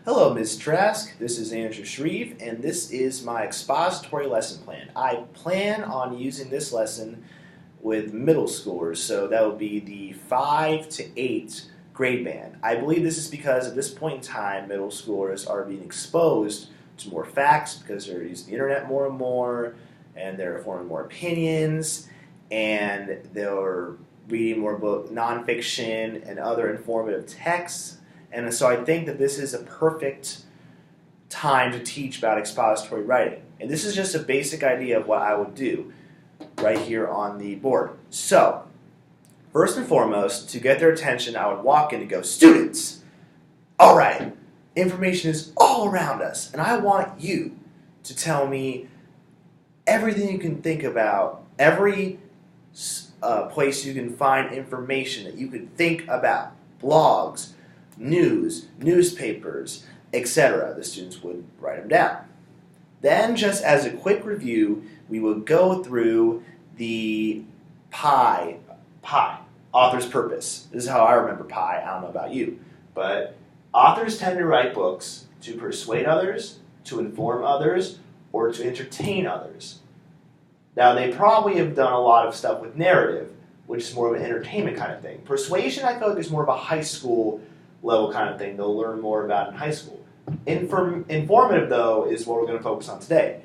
Hello, Ms. Trask. This is Andrew Shreve, and this is my expository lesson plan. I plan on using this lesson with middle schoolers, so that would be the 5 to 8 grade band. I believe this is because at this point in time, middle schoolers are being exposed to more facts because they're using the internet more and more, and they're forming more opinions, and they're reading more nonfiction and other informative texts. And so I think that this is a perfect time to teach about expository writing. And this is just a basic idea of what I would do right here on the board. So, first and foremost, to get their attention, I would walk in and go, "Students, all right, information is all around us, and I want you to tell me everything you can think about, every place you can find information that you can think about, blogs, news, newspapers, etc." The students would write them down. Then, just as a quick review, we would go through the PI, author's purpose. This is how I remember PI. I don't know about you. But authors tend to write books to persuade others, to inform others, or to entertain others. Now, they probably have done a lot of stuff with narrative, which is more of an entertainment kind of thing. Persuasion, I feel like, is more of a high school level kind of thing. They'll learn more about in high school. Informative, though, is what we're going to focus on today.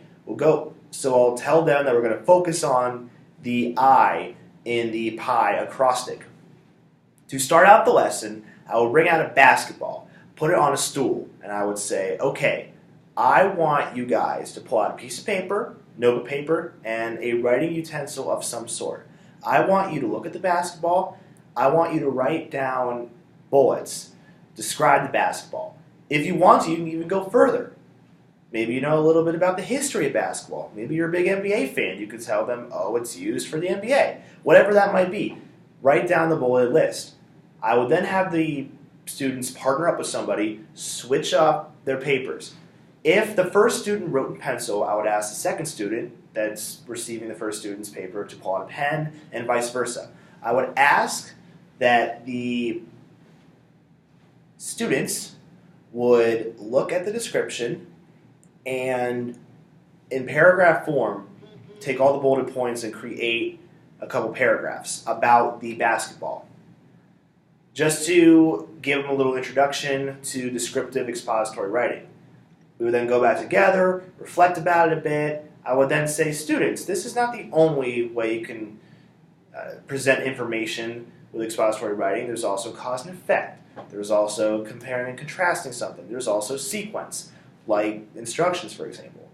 So I'll tell them that we're going to focus on the I in the PI acrostic. To start out the lesson, I will bring out a basketball, put it on a stool, and I would say, okay, I want you guys to pull out a piece of paper, notebook paper, and a writing utensil of some sort. I want you to look at the basketball. I want you to write down bullets. Describe the basketball. If you want to, you can even go further. Maybe you know a little bit about the history of basketball. Maybe you're a big NBA fan. You could tell them, oh, it's used for the NBA. Whatever that might be. Write down the bullet list. I would then have the students partner up with somebody, switch up their papers. If the first student wrote in pencil, I would ask the second student that's receiving the first student's paper to pull out a pen, and vice versa. I would ask that the students would look at the description and, in paragraph form, take all the bulleted points and create a couple paragraphs about the basketball. Just to give them a little introduction to descriptive expository writing. We would then go back together, reflect about it a bit. I would then say, students, this is not the only way you can present information with expository writing. There's also cause and effect. There's also comparing and contrasting something. There's also sequence, like instructions, for example.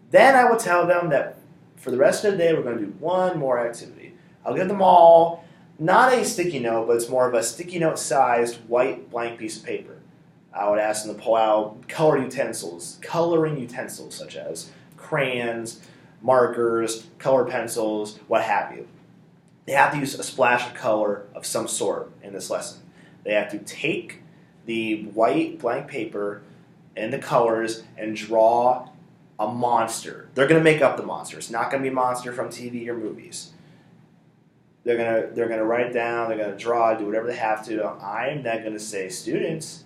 Then I would tell them that for the rest of the day, we're going to do one more activity. I'll give them all, not a sticky note, but it's more of a sticky note-sized white blank piece of paper. I would ask them to pull out coloring utensils such as crayons, markers, colored pencils, what have you. They have to use a splash of color of some sort in this lesson. They have to take the white blank paper and the colors and draw a monster. They're going to make up the monster. It's not going to be a monster from TV or movies. They're going to write it down. They're going to draw, do whatever they have to. I'm then going to say, students,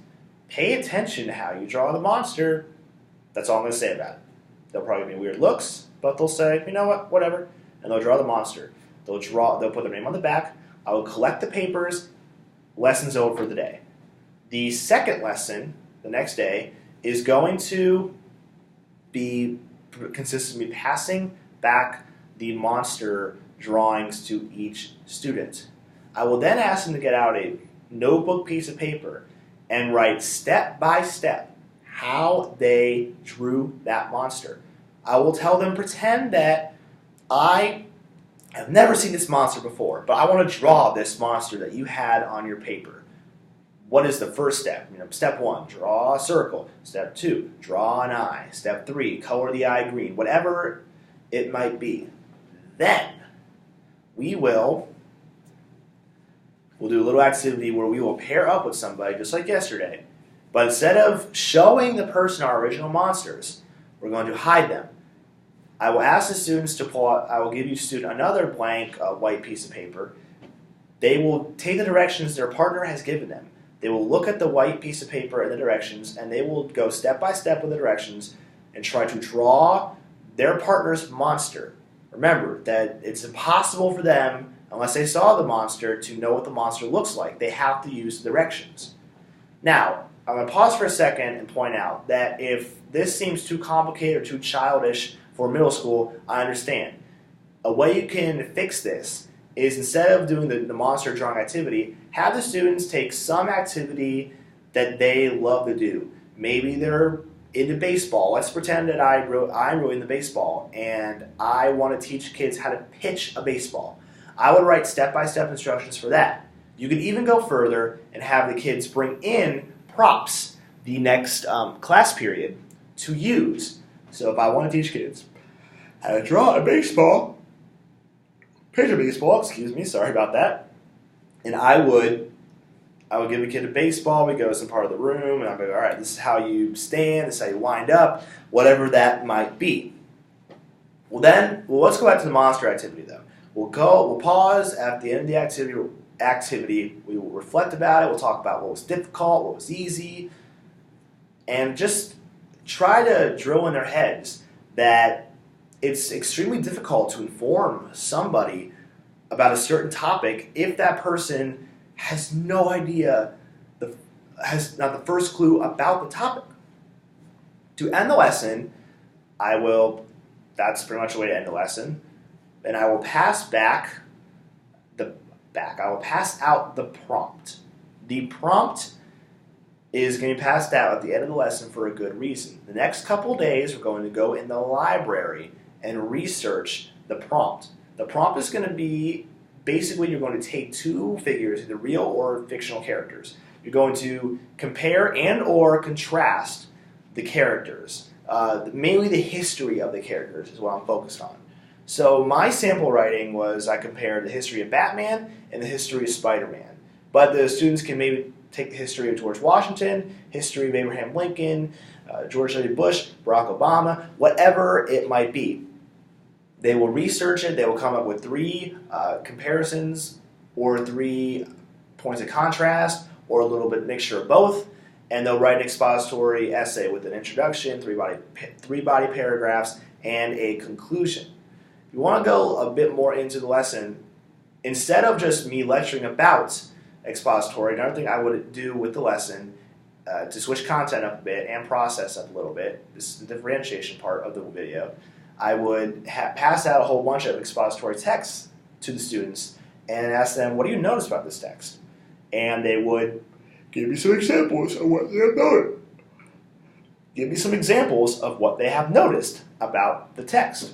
pay attention to how you draw the monster. That's all I'm going to say about it. They'll probably give me weird looks, but they'll say, you know what, whatever, and they'll draw the monster. They'll put their name on the back. I will collect the papers. Lesson's over for the day. The second lesson, the next day, is going to consist of me passing back the monster drawings to each student. I will then ask them to get out a notebook piece of paper and write step by step how they drew that monster. I will tell them, pretend that I have never seen this monster before, but I want to draw this monster that you had on your paper. What is the first step? Step 1, draw a circle. Step 2, draw an eye. Step 3, color the eye green. Whatever it might be. Then we'll do a little activity where we will pair up with somebody, just like yesterday. But instead of showing the person our original monsters, we're going to hide them. I will ask the students to pull out, I will give each student another blank white piece of paper. They will take the directions their partner has given them. They will look at the white piece of paper and the directions, and they will go step by step with the directions and try to draw their partner's monster. Remember that it's impossible for them, unless they saw the monster, to know what the monster looks like. They have to use the directions. Now, I'm going to pause for a second and point out that if this seems too complicated or too childish for middle school, I understand. A way you can fix this is, instead of doing the monster drawing activity, have the students take some activity that they love to do. Maybe they're into baseball. Let's pretend that I'm really into baseball and I want to teach kids how to pitch a baseball. I would write step-by-step instructions for that. You could even go further and have the kids bring in props the next class period to use. So if I want to teach kids how to draw a baseball, pitch a baseball, sorry about that, and I would give a kid a baseball, we go to some part of the room, and I'd be like, all right, this is how you stand, this is how you wind up, whatever that might be. Well, let's go back to the monster activity, though. We'll pause at the end of the activity, we will reflect about it, we'll talk about what was difficult, what was easy, and just try to drill in their heads that it's extremely difficult to inform somebody about a certain topic if that person has no idea, has not the first clue about the topic. To end the lesson, that's pretty much the way to end the lesson, and I will pass out the prompt. The prompt is going to be passed out at the end of the lesson for a good reason. The next couple days, we're going to go in the library and research the prompt. The prompt is going to be, basically, you're going to take two figures, either real or fictional characters. You're going to compare and or contrast the characters. Mainly the history of the characters is what I'm focused on. So my sample writing was, I compared the history of Batman and the history of Spider-Man. But the students can maybe take the history of George Washington, history of Abraham Lincoln, George W. Bush, Barack Obama, whatever it might be. They will research it. They will come up with 3 comparisons or 3 points of contrast or a little bit mixture of both, and they'll write an expository essay with an introduction, 3 body paragraphs, and a conclusion. If you want to go a bit more into the lesson, instead of just me lecturing about expository, another thing I would do with the lesson to switch content up a bit and process up a little bit, this is the differentiation part of the video, I would pass out a whole bunch of expository texts to the students and ask them, what do you notice about this text? And they would give me some examples of what they have noticed. Give me some examples of what they have noticed about the text.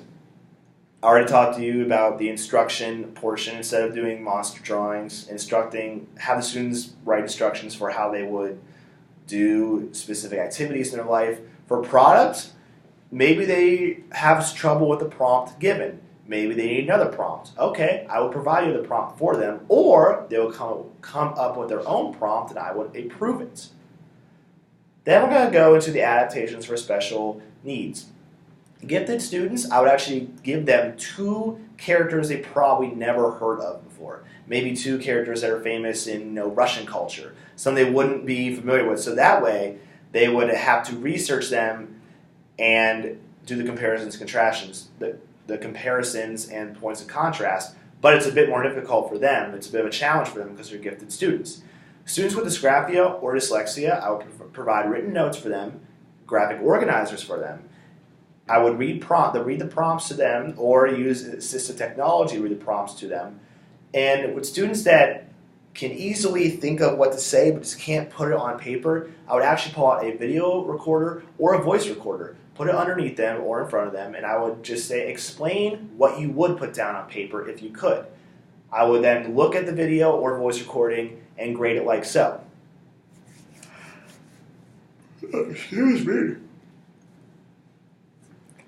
I already talked to you about the instruction portion. Instead of doing monster drawings, have the students write instructions for how they would do specific activities in their life. For product, maybe they have trouble with the prompt given. Maybe they need another prompt. Okay, I will provide you the prompt for them, or they will come up with their own prompt and I would approve it. Then we're going to go into the adaptations for special needs. Gifted students, I would actually give them 2 characters they probably never heard of before. Maybe 2 characters that are famous in Russian culture, some they wouldn't be familiar with. So that way, they would have to research them and do the comparisons, the comparisons and points of contrast. But it's a bit more difficult for them. It's a bit of a challenge for them because they're gifted students. Students with dysgraphia or dyslexia, I would provide written notes for them, graphic organizers for them. I would read the prompts to them, or use assistive technology to read the prompts to them. And with students that can easily think of what to say but just can't put it on paper, I would actually pull out a video recorder or a voice recorder, put it underneath them or in front of them, and I would just say, explain what you would put down on paper if you could. I would then look at the video or voice recording and grade it like so. Excuse me.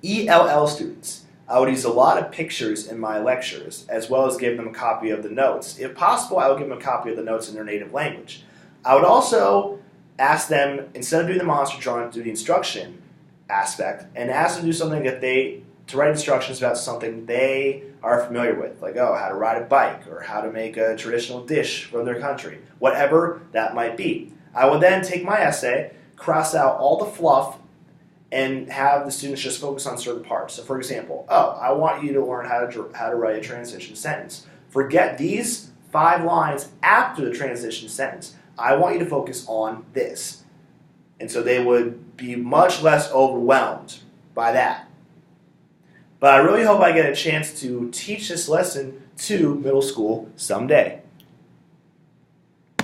ELL students. I would use a lot of pictures in my lectures, as well as give them a copy of the notes. If possible, I would give them a copy of the notes in their native language. I would also ask them, instead of doing the monster drawing, do the instruction aspect, and ask them to do something that they to write instructions about something they are familiar with, like, how to ride a bike or how to make a traditional dish from their country, whatever that might be. I will then take my essay, cross out all the fluff, and have the students just focus on certain parts. So for example, I want you to learn how to write a transition sentence. Forget these 5 lines after the transition sentence. I want you to focus on this. And so they would be much less overwhelmed by that. But I really hope I get a chance to teach this lesson to middle school someday.